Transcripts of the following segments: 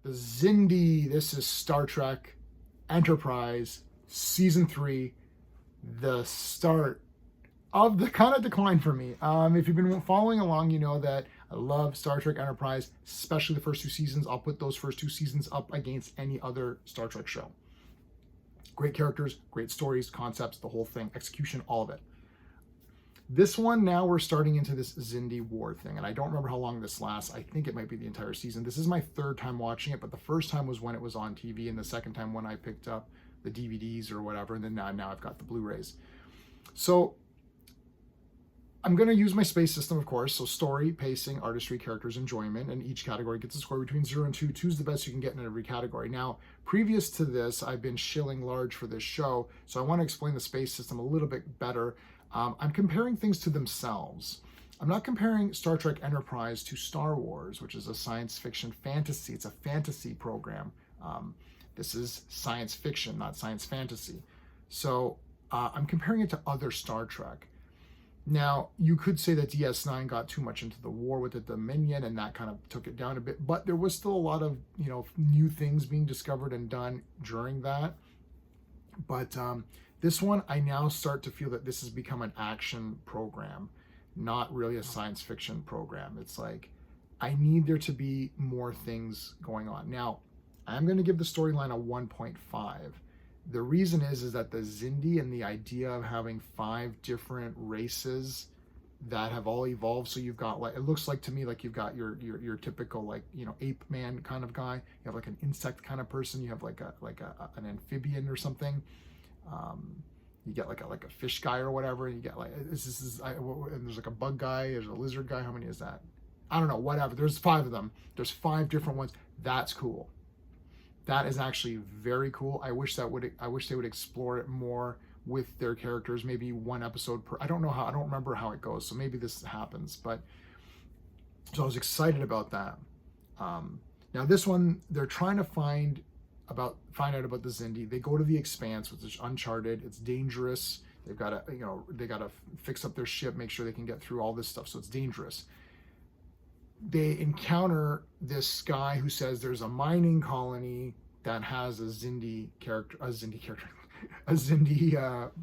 The Xindi, this is Star Trek Enterprise Season 3, the start of the kind of decline for me. If you've been following along, you know that I love Star Trek Enterprise, especially the first 2 seasons. I'll put those first 2 seasons up against any other Star Trek show. Great characters, great stories, concepts, the whole thing, execution, all of it. This one, now we're starting into this Xindi war thing, and I don't remember how long this lasts. I think it might be the entire season. This is my 3rd time watching it, but the first time was when it was on TV, and the second time when I picked up the DVDs or whatever, and then now I've got the Blu-rays. So I'm going to use my space system, of course. So story, pacing, artistry, characters, enjoyment, and each category gets a score between 0 and 2. 2 is the best you can get in every category. Now, previous to this, I've been shilling large for this show, so I want to explain the space system a little bit better. I'm comparing things to themselves. I'm not comparing Star Trek Enterprise to Star Wars, which is a science fiction fantasy. It's a fantasy program. This is science fiction, not science fantasy. So I'm comparing it to other Star Trek. Now, you could say that DS9 got too much into the war with the Dominion, and that kind of took it down a bit, but there was still a lot of, new things being discovered and done during that. But this one, I now start to feel that this has become an action program, not really a science fiction program. It's like, I need there to be more things going on. Now, I'm going to give the storyline a 1.5. The reason is that the Xindi and the idea of having 5 different races that have all evolved. So you've got, like, it looks like to me like you've got your typical, like, ape man kind of guy. You have like an insect kind of person. You have like an amphibian or something. You get like a fish guy or whatever. You get like and there's like a bug guy. There's a lizard guy. How many is that? I don't know. Whatever. There's 5 of them. There's 5 different ones. That's cool. That is actually very cool. I wish they would explore it more with their characters. Maybe 1 episode per. I don't remember how it goes. So maybe this happens. But so I was excited about that. Now this one, they're trying to find out about the Xindi. They go to the Expanse, which is uncharted. It's dangerous. They've got to fix up their ship, make sure they can get through all this stuff. So it's dangerous. They encounter this guy who says there's a mining colony that has a Xindi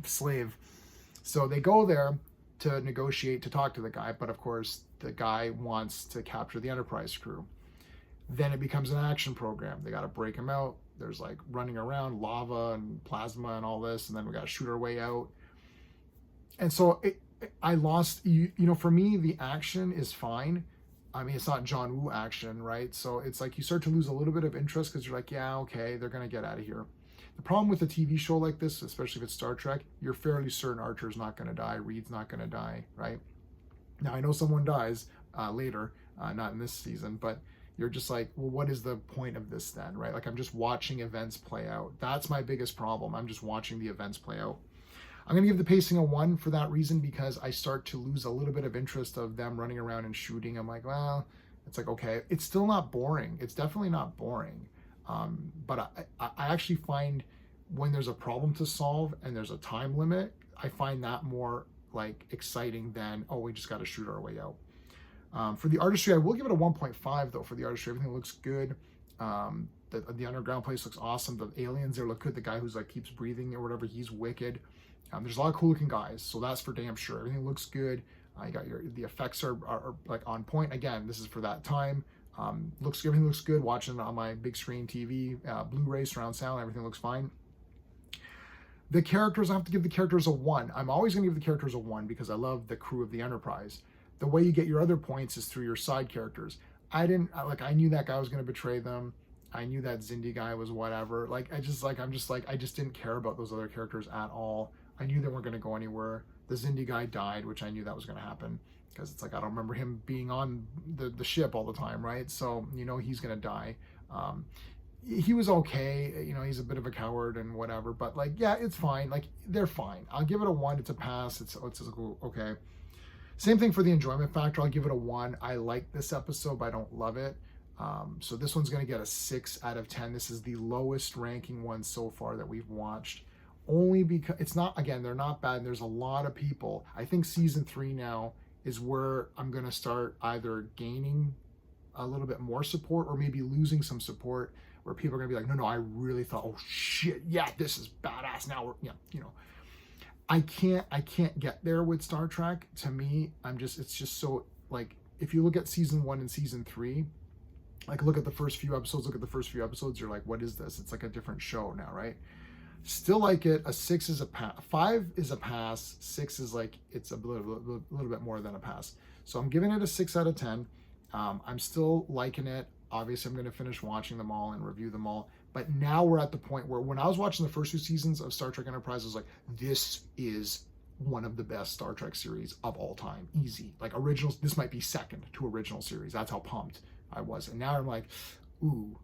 slave. So they go there to negotiate, to talk to the guy, but of course the guy wants to capture the Enterprise crew. Then it becomes an action program. They got to break him out. There's like running around, lava and plasma and all this, and then we got to shoot our way out. And so I lost, for me, the action is fine. I mean, it's not John Woo action, right? So it's like you start to lose a little bit of interest because you're like, yeah, okay, they're going to get out of here. The problem with a TV show like this, especially if it's Star Trek, you're fairly certain Archer's not going to die, Reed's not going to die, right? Now, I know someone dies later, not in this season, but you're just like, well, what is the point of this then, right? Like, I'm just watching events play out. That's my biggest problem. I'm just watching the events play out. I'm going to give the pacing a 1 for that reason, because I start to lose a little bit of interest of them running around and shooting. I'm like, well, it's like, okay, it's still not boring. It's definitely not boring. But I actually find when there's a problem to solve and there's a time limit, I find that more like exciting than, oh, we just got to shoot our way out. For the artistry, I will give it a 1.5 though. For the artistry, everything looks good. The underground place looks awesome. The aliens there look good. The guy who's like keeps breathing or whatever, he's wicked. There's a lot of cool looking guys, so that's for damn sure. Everything looks good. You got the effects are like on point. Again, this is for that time. Everything looks good. Watching it on my big screen TV, Blu-ray, surround sound, everything looks fine. The characters, I have to give the characters a 1. I'm always going to give the characters a 1 because I love the crew of the Enterprise. The way you get your other points is through your side characters. I knew that guy was going to betray them. I knew that Xindi guy was whatever. I just didn't care about those other characters at all. I knew they weren't going to go anywhere. The Xindi guy died, which I knew that was going to happen because it's like, I don't remember him being on the ship all the time, right? So, he's going to die. He was okay. He's a bit of a coward and whatever, but yeah, it's fine. They're fine. I'll give it a 1. It's a pass. It's okay. Same thing for the enjoyment factor. I'll give it a 1. I like this episode, but I don't love it. So this one's going to get a 6 out of 10. This is the lowest ranking one so far that we've watched. Only because it's not, again, they're not bad. There's a lot of people. I think season 3 now is where I'm going to start either gaining a little bit more support, or maybe losing some support, where people are gonna be like, no, I really thought, oh shit, yeah, this is badass. Now we're, yeah, you know, I can't get there with Star Trek. To me, it's just so, like, if you look at season 1 and season 3, like look at the first few episodes, you're like, what is this? It's like a different show now, right? Still like it. A 6 is a pass. 5 is a pass. 6 is like, it's a little bit more than a pass. So I'm giving it a 6 out of 10. I'm still liking it. Obviously, I'm going to finish watching them all and review them all. But now we're at the point where, when I was watching the first 2 seasons of Star Trek Enterprise, I was like, this is one of the best Star Trek series of all time. Easy. Like, originals, this might be second to original series. That's how pumped I was. And now I'm like, ooh.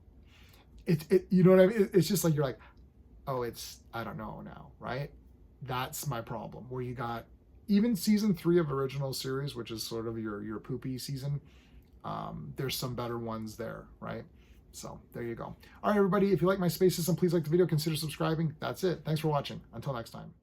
You know what I mean? It's just like, you're like, oh, I don't know now, right? That's my problem. Where you got even season 3 of original series, which is sort of your poopy season, there's some better ones there, right? So there you go. All right, everybody, if you like my space system, please like the video, consider subscribing. That's it. Thanks for watching. Until next time.